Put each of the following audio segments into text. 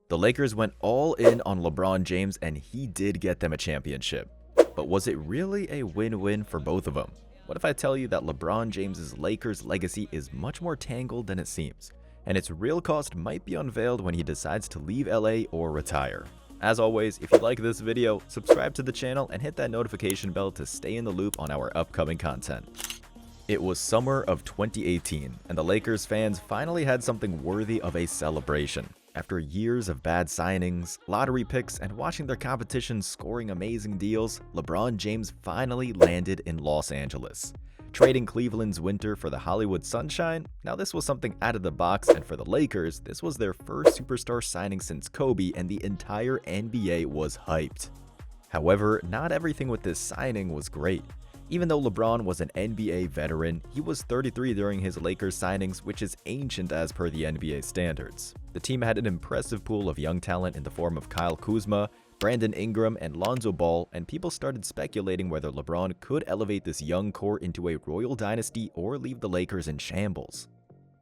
The Lakers went all in on LeBron James and he did get them a championship. But was it really a win-win for both of them? What if I tell you that LeBron James's Lakers legacy is much more tangled than it seems, and its real cost might be unveiled when he decides to leave LA or retire? As always, if you like this video, subscribe to the channel and hit that notification bell to stay in the loop on our upcoming content. It was summer of 2018, and the Lakers fans finally had something worthy of a celebration. After years of bad signings, lottery picks, and watching their competition scoring amazing deals, LeBron James finally landed in Los Angeles. Trading Cleveland's winter for the Hollywood sunshine? Now this was something out of the box, and for the Lakers, this was their first superstar signing since Kobe, and the entire NBA was hyped. However, not everything with this signing was great. Even though LeBron was an NBA veteran, he was 33 during his Lakers signings, which is ancient as per the NBA standards. The team had an impressive pool of young talent in the form of Kyle Kuzma, Brandon Ingram, and Lonzo Ball, and people started speculating whether LeBron could elevate this young core into a royal dynasty or leave the Lakers in shambles.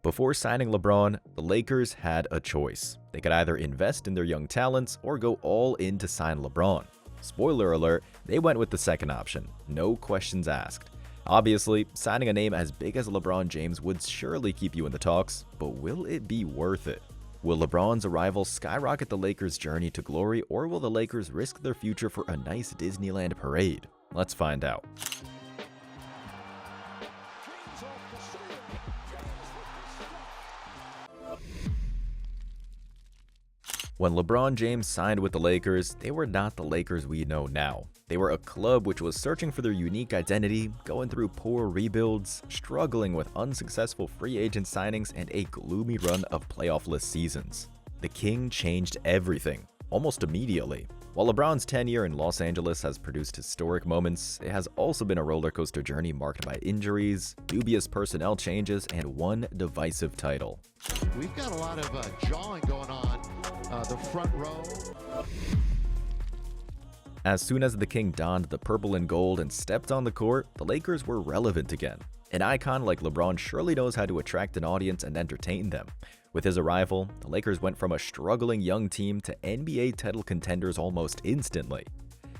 Before signing LeBron, the Lakers had a choice. They could either invest in their young talents or go all in to sign LeBron. Spoiler alert, they went with the second option, no questions asked. Obviously, signing a name as big as LeBron James would surely keep you in the talks, but will it be worth it? Will LeBron's arrival skyrocket the Lakers' journey to glory, or will the Lakers risk their future for a nice Disneyland parade? Let's find out. When LeBron James signed with the Lakers, they were not the Lakers we know now. They were a club which was searching for their unique identity, going through poor rebuilds, struggling with unsuccessful free agent signings, and a gloomy run of playoff-less seasons. The King changed everything, almost immediately. While LeBron's tenure in Los Angeles has produced historic moments, it has also been a rollercoaster journey marked by injuries, dubious personnel changes, and one divisive title. We've got a lot of jawing going on the front row. As soon as the King donned the purple and gold and stepped on the court, the Lakers were relevant again. An icon like LeBron surely knows how to attract an audience and entertain them. With his arrival, the Lakers went from a struggling young team to NBA title contenders almost instantly.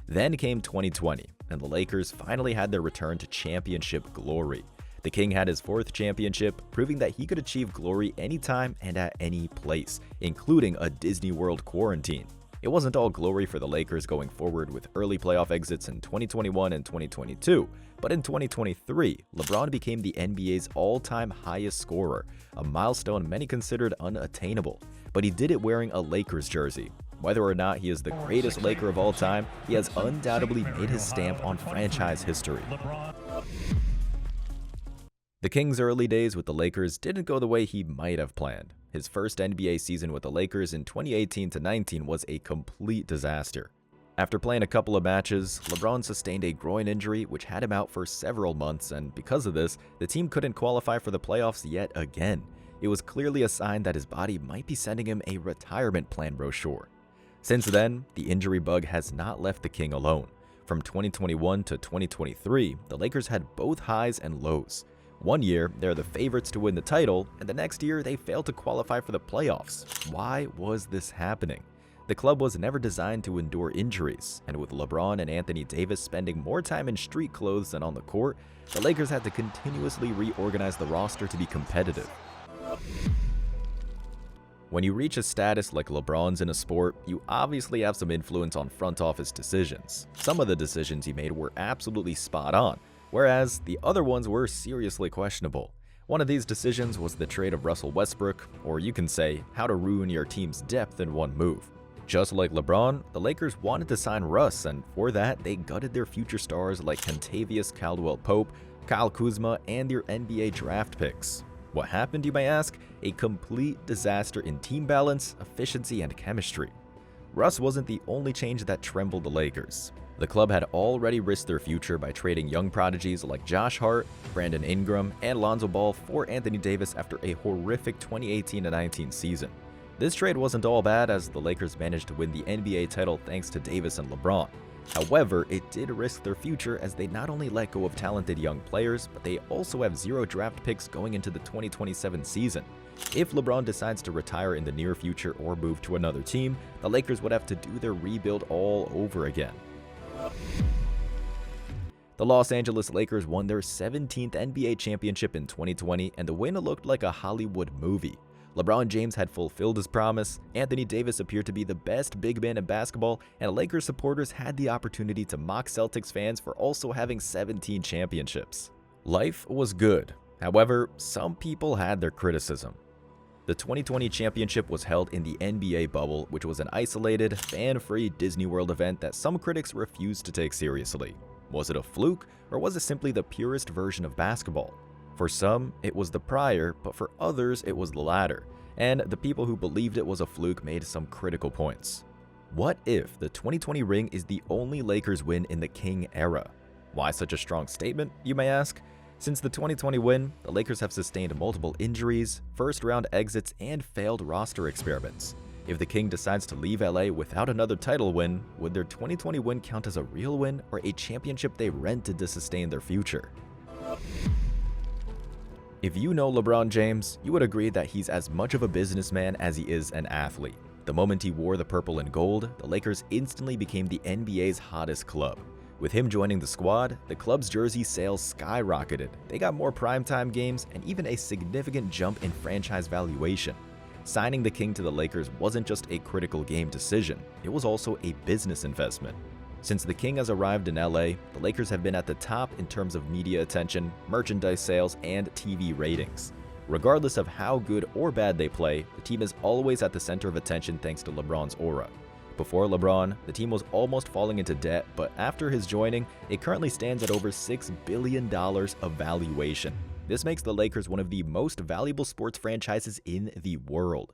Then came 2020, and the Lakers finally had their return to championship glory. The King had his fourth championship, proving that he could achieve glory anytime and at any place, including a Disney World quarantine. It wasn't all glory for the Lakers going forward with early playoff exits in 2021 and 2022, but in 2023, LeBron became the NBA's all-time highest scorer, a milestone many considered unattainable, but he did it wearing a Lakers jersey. Whether or not he is the greatest Laker of all time, he has undoubtedly made his stamp on franchise history. The King's early days with the Lakers didn't go the way he might have planned. His first NBA season with the Lakers in 2018-19 was a complete disaster. After playing a couple of matches, LeBron sustained a groin injury which had him out for several months, and because of this, the team couldn't qualify for the playoffs yet again. It was clearly a sign that his body might be sending him a retirement plan brochure. Since then, the injury bug has not left the King alone. From 2021 to 2023, the Lakers had both highs and lows. One year, they're the favorites to win the title, and the next year, they failed to qualify for the playoffs. Why was this happening? The club was never designed to endure injuries, and with LeBron and Anthony Davis spending more time in street clothes than on the court, the Lakers had to continuously reorganize the roster to be competitive. When you reach a status like LeBron's in a sport, you obviously have some influence on front office decisions. Some of the decisions he made were absolutely spot on, whereas the other ones were seriously questionable. One of these decisions was the trade of Russell Westbrook, or you can say, how to ruin your team's depth in one move. Just like LeBron, the Lakers wanted to sign Russ, and for that, they gutted their future stars like Kentavious Caldwell-Pope, Kyle Kuzma, and their NBA draft picks. What happened, you may ask? A complete disaster in team balance, efficiency, and chemistry. Russ wasn't the only change that trembled the Lakers. The club had already risked their future by trading young prodigies like Josh Hart, Brandon Ingram, and Lonzo Ball for Anthony Davis after a horrific 2018-19 season. This trade wasn't all bad as the Lakers managed to win the NBA title thanks to Davis and LeBron. However, it did risk their future as they not only let go of talented young players, but they also have 0 draft picks going into the 2027 season. If LeBron decides to retire in the near future or move to another team, the Lakers would have to do their rebuild all over again. The Los Angeles Lakers won their 17th NBA championship in 2020, and the win looked like a Hollywood movie. LeBron James had fulfilled his promise, Anthony Davis appeared to be the best big man in basketball, and Lakers supporters had the opportunity to mock Celtics fans for also having 17 championships. Life was good. However, some people had their criticism. The 2020 championship was held in the NBA bubble, which was an isolated, fan-free Disney World event that some critics refused to take seriously. Was it a fluke, or was it simply the purest version of basketball? For some, it was the prior, but for others, it was the latter, and the people who believed it was a fluke made some critical points. What if the 2020 ring is the only Lakers win in the King era? Why such a strong statement, you may ask? Since the 2020 win, the Lakers have sustained multiple injuries, first-round exits, and failed roster experiments. If the King decides to leave LA without another title win, would their 2020 win count as a real win or a championship they rented to sustain their future? If you know LeBron James, you would agree that he's as much of a businessman as he is an athlete. The moment he wore the purple and gold, the Lakers instantly became the NBA's hottest club. With him joining the squad, the club's jersey sales skyrocketed. They got more primetime games and even a significant jump in franchise valuation. Signing the King to the Lakers wasn't just a critical game decision, it was also a business investment. Since the King has arrived in LA, the Lakers have been at the top in terms of media attention, merchandise sales, and TV ratings. Regardless of how good or bad they play, the team is always at the center of attention thanks to LeBron's aura. Before LeBron, the team was almost falling into debt, but after his joining, it currently stands at over $6 billion of valuation. This makes the Lakers one of the most valuable sports franchises in the world.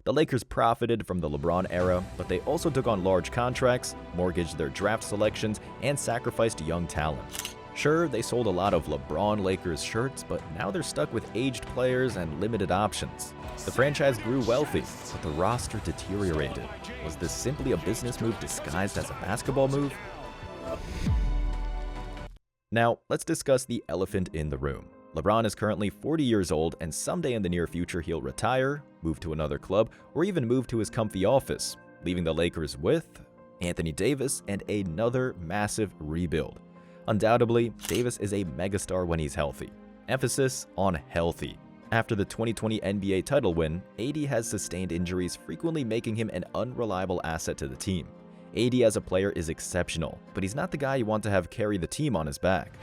The Lakers profited from the LeBron era, but they also took on large contracts, mortgaged their draft selections, and sacrificed young talent. Sure, they sold a lot of LeBron Lakers shirts, but now they're stuck with aged players and limited options. The franchise grew wealthy, but the roster deteriorated. Was this simply a business move disguised as a basketball move? Now, let's discuss the elephant in the room. LeBron is currently 40 years old, and someday in the near future he'll retire, move to another club, or even move to his comfy office, leaving the Lakers with Anthony Davis and another massive rebuild. Undoubtedly, Davis is a megastar when he's healthy. Emphasis on healthy. After the 2020 NBA title win, AD has sustained injuries, frequently making him an unreliable asset to the team. AD as a player is exceptional, but he's not the guy you want to have carry the team on his back.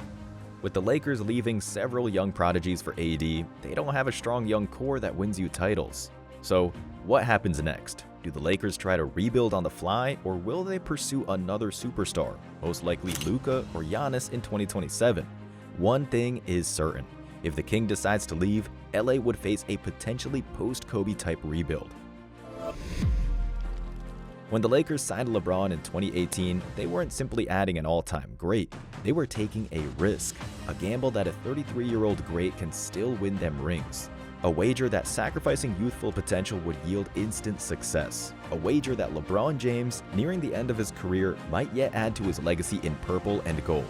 With the Lakers leaving several young prodigies for AD, they don't have a strong young core that wins you titles. So, what happens next? Do the Lakers try to rebuild on the fly, or will they pursue another superstar, most likely Luka or Giannis in 2027? One thing is certain. If the King decides to leave, LA would face a potentially post-Kobe type rebuild. When the Lakers signed LeBron in 2018, they weren't simply adding an all-time great. They were taking a risk, a gamble that a 33-year-old great can still win them rings. A wager that sacrificing youthful potential would yield instant success. A wager that LeBron James, nearing the end of his career, might yet add to his legacy in purple and gold.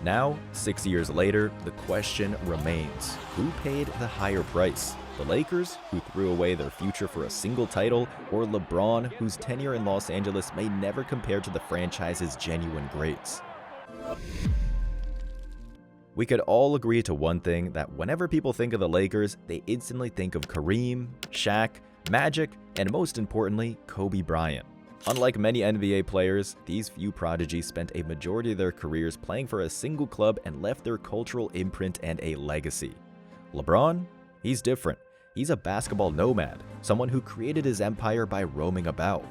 Now, 6 years later, the question remains: who paid the higher price? The Lakers, who threw away their future for a single title, or LeBron, whose tenure in Los Angeles may never compare to the franchise's genuine greats? We could all agree to one thing, that whenever people think of the Lakers, they instantly think of Kareem, Shaq, Magic, and most importantly, Kobe Bryant. Unlike many NBA players, these few prodigies spent a majority of their careers playing for a single club and left their cultural imprint and a legacy. LeBron? He's different. He's a basketball nomad, someone who created his empire by roaming about.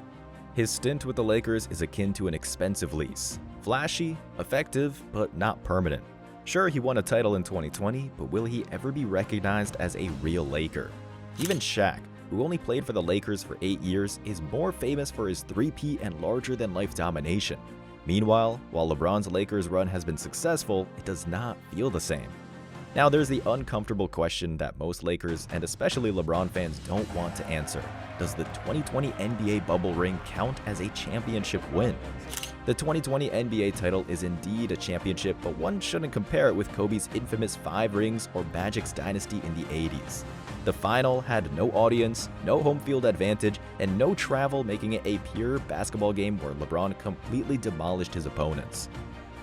His stint with the Lakers is akin to an expensive lease. Flashy, effective, but not permanent. Sure, he won a title in 2020, but will he ever be recognized as a real Laker? Even Shaq, who only played for the Lakers for 8 years, is more famous for his three-peat and larger-than-life domination. Meanwhile, while LeBron's Lakers run has been successful, it does not feel the same. Now, there's the uncomfortable question that most Lakers, and especially LeBron fans, don't want to answer. Does the 2020 NBA bubble ring count as a championship win? The 2020 NBA title is indeed a championship, but one shouldn't compare it with Kobe's infamous 5 rings or Magic's dynasty in the 80s. The final had no audience, no home field advantage, and no travel, making it a pure basketball game where LeBron completely demolished his opponents.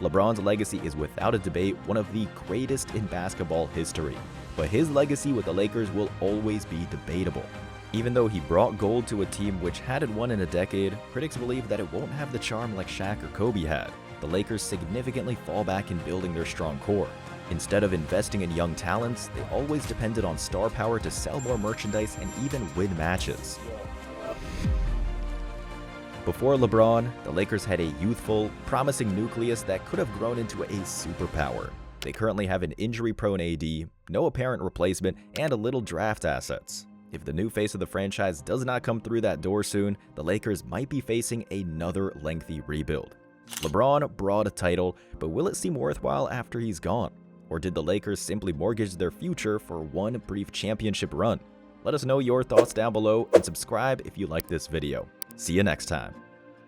LeBron's legacy is without a debate one of the greatest in basketball history, but his legacy with the Lakers will always be debatable. Even though he brought gold to a team which hadn't won in a decade, critics believe that it won't have the charm like Shaq or Kobe had. The Lakers significantly fall back in building their strong core. Instead of investing in young talents, they always depended on star power to sell more merchandise and even win matches. Before LeBron, the Lakers had a youthful, promising nucleus that could have grown into a superpower. They currently have an injury-prone AD, no apparent replacement, and a little draft assets. If the new face of the franchise does not come through that door soon, the Lakers might be facing another lengthy rebuild. LeBron brought a title, but will it seem worthwhile after he's gone? Or did the Lakers simply mortgage their future for one brief championship run? Let us know your thoughts down below and subscribe if you like this video. See you next time.